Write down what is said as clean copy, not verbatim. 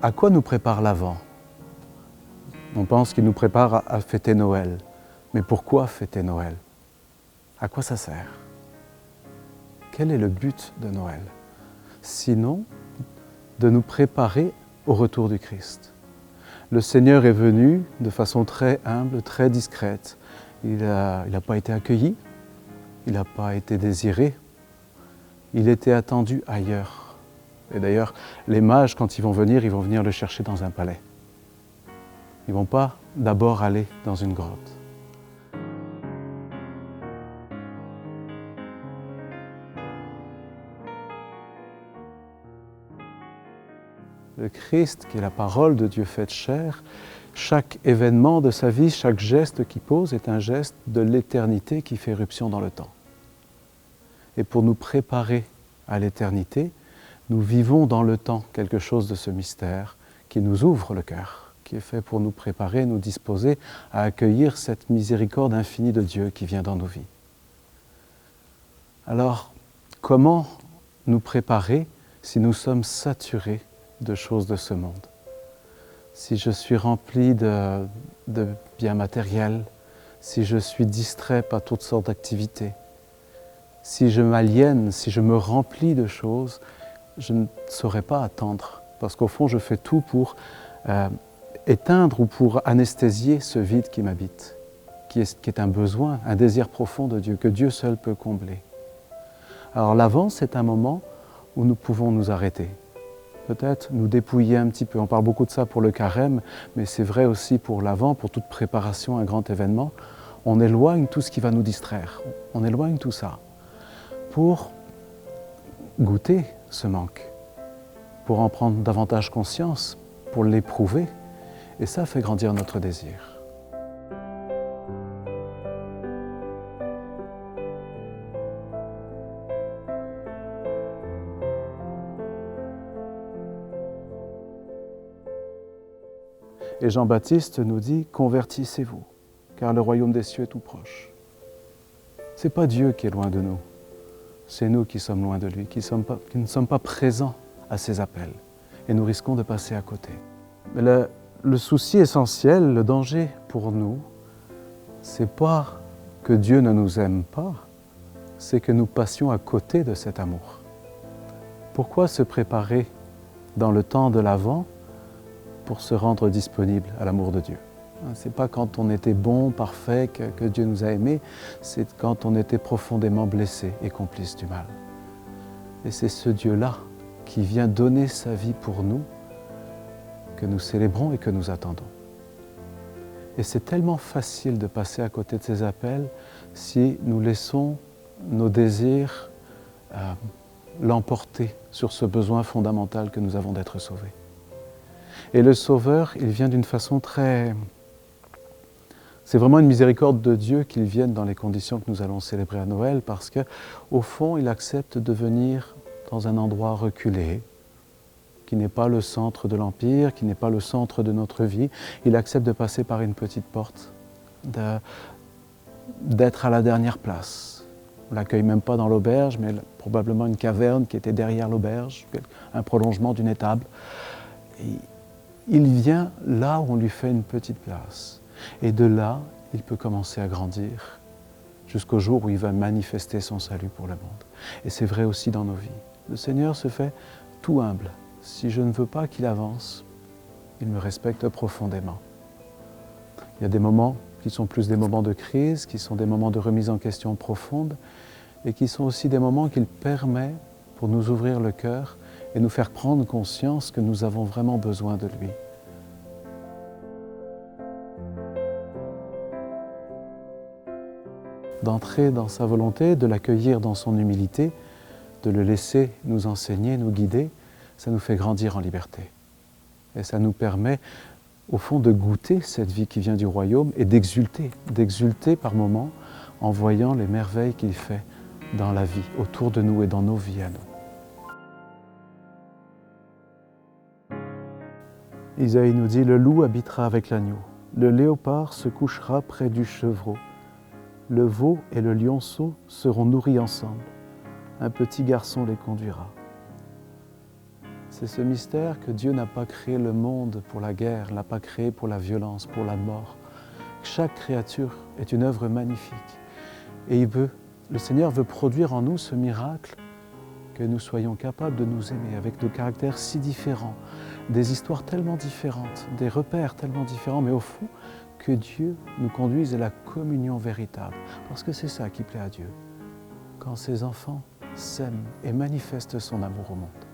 À quoi nous prépare l'Avent? On pense qu'il nous prépare à fêter Noël. Mais pourquoi fêter Noël? À quoi ça sert? Quel est le but de Noël? Sinon, de nous préparer au retour du Christ. Le Seigneur est venu de façon très humble, très discrète. Il n'a pas été accueilli, il n'a pas été désiré, il était attendu ailleurs. Et d'ailleurs, les mages, quand ils vont venir le chercher dans un palais. Ils ne vont pas d'abord aller dans une grotte. Le Christ, qui est la parole de Dieu faite chair, chaque événement de sa vie, chaque geste qu'il pose est un geste de l'éternité qui fait éruption dans le temps. Et pour nous préparer à l'éternité, nous vivons dans le temps quelque chose de ce mystère qui nous ouvre le cœur, qui est fait pour nous préparer, nous disposer à accueillir cette miséricorde infinie de Dieu qui vient dans nos vies. Alors, comment nous préparer si nous sommes saturés de choses de ce monde? Si je suis rempli de biens matériels, si je suis distrait par toutes sortes d'activités, si je m'aliène, si je me remplis de choses, je ne saurais pas attendre, parce qu'au fond, je fais tout pour éteindre ou pour anesthésier ce vide qui m'habite, qui est un besoin, un désir profond de Dieu, que Dieu seul peut combler. Alors l'Avent, c'est un moment où nous pouvons nous arrêter, peut-être nous dépouiller un petit peu. On parle beaucoup de ça pour le carême, mais c'est vrai aussi pour l'Avent, pour toute préparation à un grand événement. On éloigne tout ce qui va nous distraire, on éloigne tout ça pour goûter ce manque, pour en prendre davantage conscience, pour l'éprouver, et ça fait grandir notre désir. Et Jean-Baptiste nous dit « Convertissez-vous, car le royaume des cieux est tout proche ». Ce n'est pas Dieu qui est loin de nous, c'est nous qui sommes loin de lui, qui ne sommes pas présents à ses appels, et nous risquons de passer à côté. Mais le souci essentiel, le danger pour nous, c'est pas que Dieu ne nous aime pas, c'est que nous passions à côté de cet amour. Pourquoi se préparer dans le temps de l'Avent pour se rendre disponible à l'amour de Dieu? Ce n'est pas quand on était bon, parfait, que Dieu nous a aimés, c'est quand on était profondément blessé et complice du mal. Et c'est ce Dieu-là qui vient donner sa vie pour nous, que nous célébrons et que nous attendons. Et c'est tellement facile de passer à côté de ces appels si nous laissons nos désirs l'emporter sur ce besoin fondamental que nous avons d'être sauvés. Et le Sauveur, il vient d'une façon très... C'est vraiment une miséricorde de Dieu qu'il vienne dans les conditions que nous allons célébrer à Noël, parce qu'au fond, il accepte de venir dans un endroit reculé, qui n'est pas le centre de l'Empire, qui n'est pas le centre de notre vie. Il accepte de passer par une petite porte, d'être à la dernière place. On ne l'accueille même pas dans l'auberge, mais probablement une caverne qui était derrière l'auberge, un prolongement d'une étable. Et il vient là où on lui fait une petite place. Et de là, il peut commencer à grandir jusqu'au jour où il va manifester son salut pour le monde. Et c'est vrai aussi dans nos vies. Le Seigneur se fait tout humble. Si je ne veux pas qu'il avance, il me respecte profondément. Il y a des moments qui sont plus des moments de crise, qui sont des moments de remise en question profonde, et qui sont aussi des moments qu'il permet pour nous ouvrir le cœur et nous faire prendre conscience que nous avons vraiment besoin de lui. D'entrer dans sa volonté, de l'accueillir dans son humilité, de le laisser nous enseigner, nous guider, ça nous fait grandir en liberté. Et ça nous permet, au fond, de goûter cette vie qui vient du royaume et d'exulter par moments en voyant les merveilles qu'il fait dans la vie, autour de nous et dans nos vies à nous. Isaïe nous dit « Le loup habitera avec l'agneau, le léopard se couchera près du chevreau, le veau et le lionceau seront nourris ensemble, un petit garçon les conduira. » C'est ce mystère que Dieu n'a pas créé le monde pour la guerre, ne l'a pas créé pour la violence, pour la mort. Chaque créature est une œuvre magnifique. Et le Seigneur veut produire en nous ce miracle, que nous soyons capables de nous aimer avec nos caractères si différents, des histoires tellement différentes, des repères tellement différents, mais au fond, que Dieu nous conduise à la communion véritable. Parce que c'est ça qui plaît à Dieu, quand ses enfants s'aiment et manifestent son amour au monde.